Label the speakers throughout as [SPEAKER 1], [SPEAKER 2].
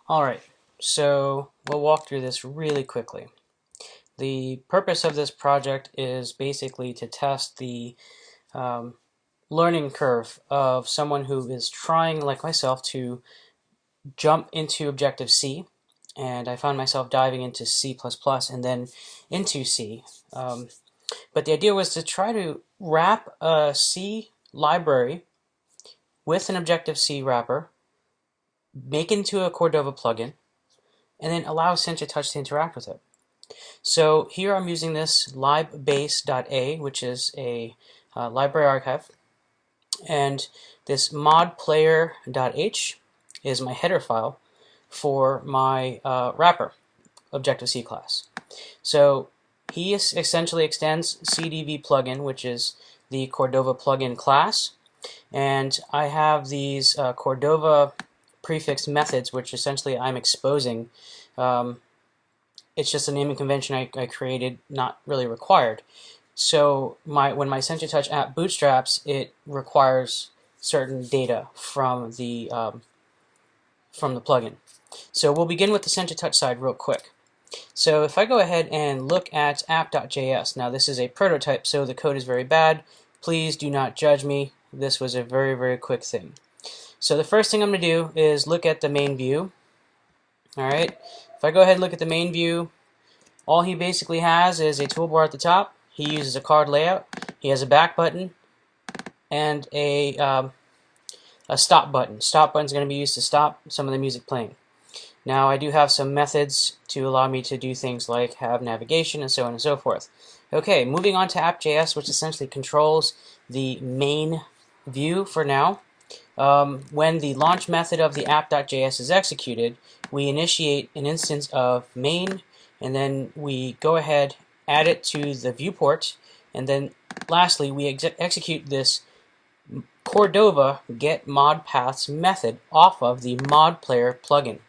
[SPEAKER 1] Alright, so we'll walk through this really quickly. The purpose of this project is basically to test the learning curve of someone who is trying, like myself, to jump into Objective-C. And I found myself diving into C++ and then into C. But the idea was to try to wrap a C library with an Objective-C wrapper, make it into a Cordova plugin, and then allow CenturyTouch to interact with it. So here I'm using this libbase.a, which is a library archive, and this modplayer.h is my header file for my wrapper, Objective-C class. So he essentially extends CDV plugin, which is the Cordova plugin class, and I have these Cordova prefix methods, which essentially I'm exposing. It's just a naming convention I created, not really required. So when my CenturyTouch app bootstraps, it requires certain data from the plugin. So we'll begin with the CenturyTouch side real quick. So if I go ahead and look at app.js, now this is a prototype, so the code is very bad. Please do not judge me. This was a very, very quick thing. So the first thing I'm going to do is look at the main view. Alright, if I go ahead and look at the main view, all he basically has is a toolbar at the top. He uses a card layout. He has a back button and a stop button. Stop button is going to be used to stop some of the music playing. Now I do have some methods to allow me to do things like have navigation and so on and so forth. Okay, moving on to app.js, which essentially controls the main view for now. When the launch method of the app.js is executed, we initiate an instance of main, and then we go ahead, add it to the viewport, and then lastly we execute this Cordova get mod paths method off of the mod player plugin.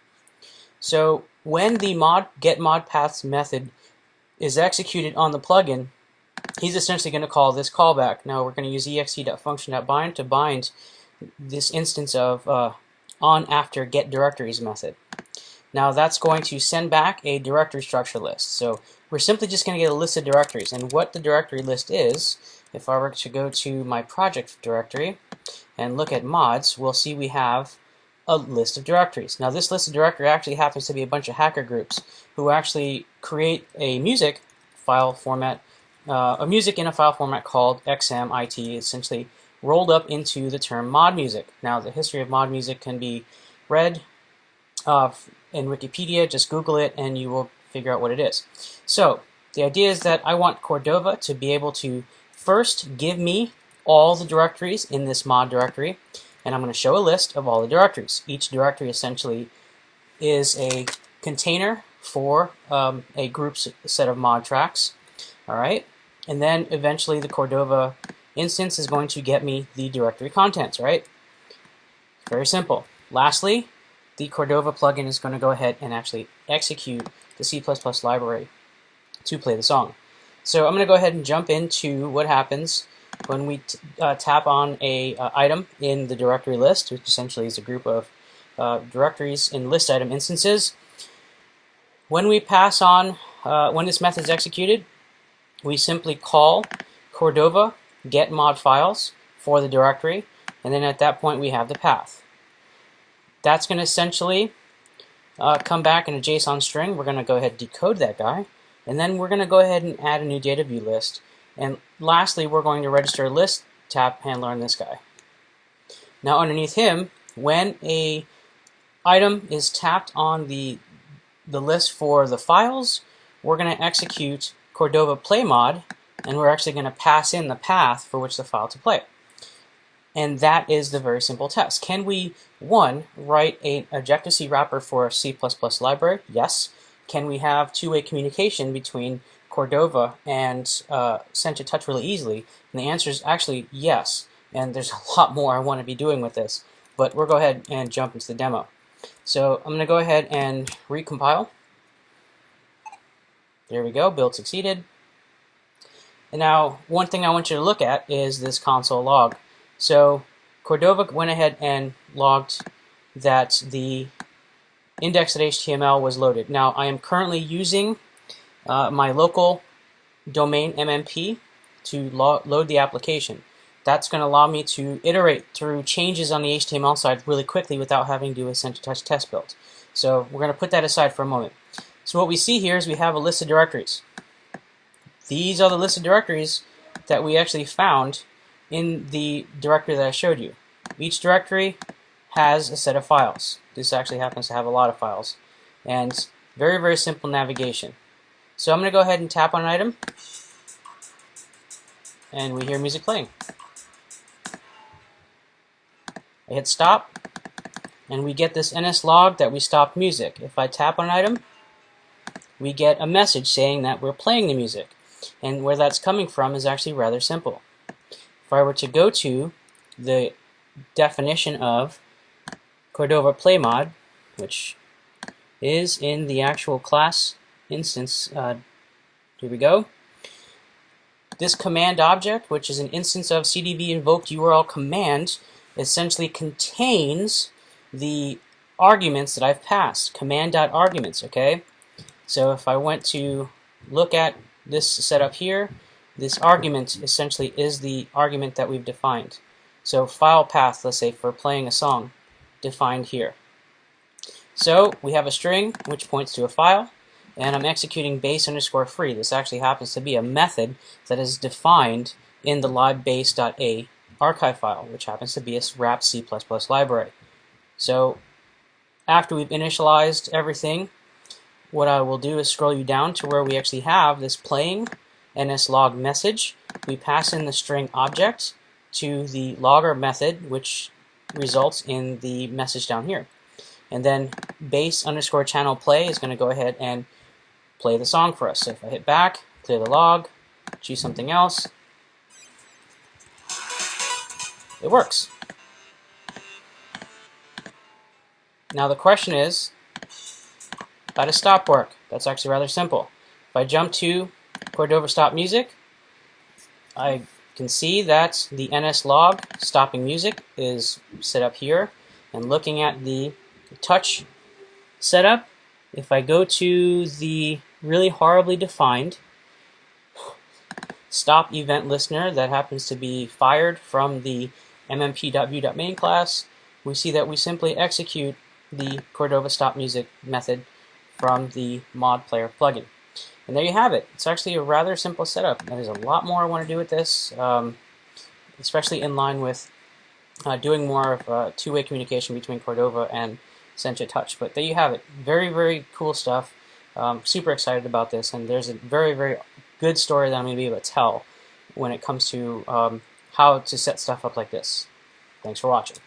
[SPEAKER 1] So when the get mod paths method is executed on the plugin, he's essentially going to call this callback. Now we're going to use exe.function.bind to bind this instance of on after get directories method. Now that's going to send back a directory structure list. So we're simply just going to get a list of directories. And what the directory list is, if I were to go to my project directory and look at mods, we'll see we have a list of directories. Now this list of directory actually happens to be a bunch of hacker groups who actually create a music file format, a music in a file format called XMIT, essentially rolled up into the term mod music. Now the history of mod music can be read in Wikipedia. Just Google it and you will figure out what it is. So the idea is that I want Cordova to be able to first give me all the directories in this mod directory, and I'm going to show a list of all the directories. Each directory essentially is a container for a group set of mod tracks. Alright, and then eventually the Cordova instance is going to get me the directory contents, right? Very simple. Lastly, the Cordova plugin is going to go ahead and actually execute the C++ library to play the song. So I'm going to go ahead and jump into what happens when we tap on a item in the directory list, which essentially is a group of directories in list item instances. When we pass on, when this method is executed, we simply call Cordova get mod files for the directory, and then at that point we have the path. That's going to essentially come back in a JSON string. We're going to go ahead and decode that guy, and then we're going to go ahead and add a new data view list. And lastly, we're going to register a list tap handler on this guy. Now underneath him, when a item is tapped on the list for the files, we're going to execute Cordova play mod, and we're actually going to pass in the path for which the file to play. And that is the very simple test. Can we, one, write an Objective-C wrapper for a C++ library? Yes. Can we have two-way communication between Cordova and CenturyTouch really easily? And the answer is actually yes. And there's a lot more I want to be doing with this. But we'll go ahead and jump into the demo. So I'm going to go ahead and recompile. There we go, build succeeded. And now, one thing I want you to look at is this console log. So Cordova went ahead and logged that the index.html was loaded. Now I am currently using my local domain MMP to load the application. That's going to allow me to iterate through changes on the HTML side really quickly without having to do a Sent-to-Touch test build. So we're going to put that aside for a moment. So what we see here is we have a list of directories. These are the list of directories that we actually found in the directory that I showed you. Each directory has a set of files. This actually happens to have a lot of files. And very, very simple navigation. So I'm going to go ahead and tap on an item, and we hear music playing. I hit stop, and we get this NS log that we stopped music. If I tap on an item, we get a message saying that we're playing the music. And where that's coming from is actually rather simple. If I were to go to the definition of Cordova Play Mod, which is in the actual class instance, here we go. This command object, which is an instance of CDV invoked URL command, essentially contains the arguments that I've passed, command.arguments, okay? So if I went to look at this setup here, this argument essentially is the argument that we've defined. So file path, let's say for playing a song, defined here. So we have a string which points to a file, and I'm executing base_free. This actually happens to be a method that is defined in the libbase.a archive file, which happens to be a wrapped C++ library. So after we've initialized everything, what I will do is scroll you down to where we actually have this playing NSLog message. We pass in the string object to the logger method, which results in the message down here. And then base_channel play is going to go ahead and play the song for us. So if I hit back, clear the log, choose something else, it works. Now the question is, how does stop work? That's actually rather simple. If I jump to Cordova Stop Music, I can see that the NSLog stopping music is set up here. And looking at the touch setup, if I go to the really horribly defined stop event listener that happens to be fired from the mmp.view.main class, we see that we simply execute the Cordova Stop Music method from the mod player plugin. And there you have it. It's actually a rather simple setup. There's a lot more I want to do with this, especially in line with doing more of two-way communication between Cordova and Sent-to-Touch. But there you have it. Very, very cool stuff. Super excited about this, and there's a very, very good story that I'm going to be able to tell when it comes to how to set stuff up like this. Thanks for watching.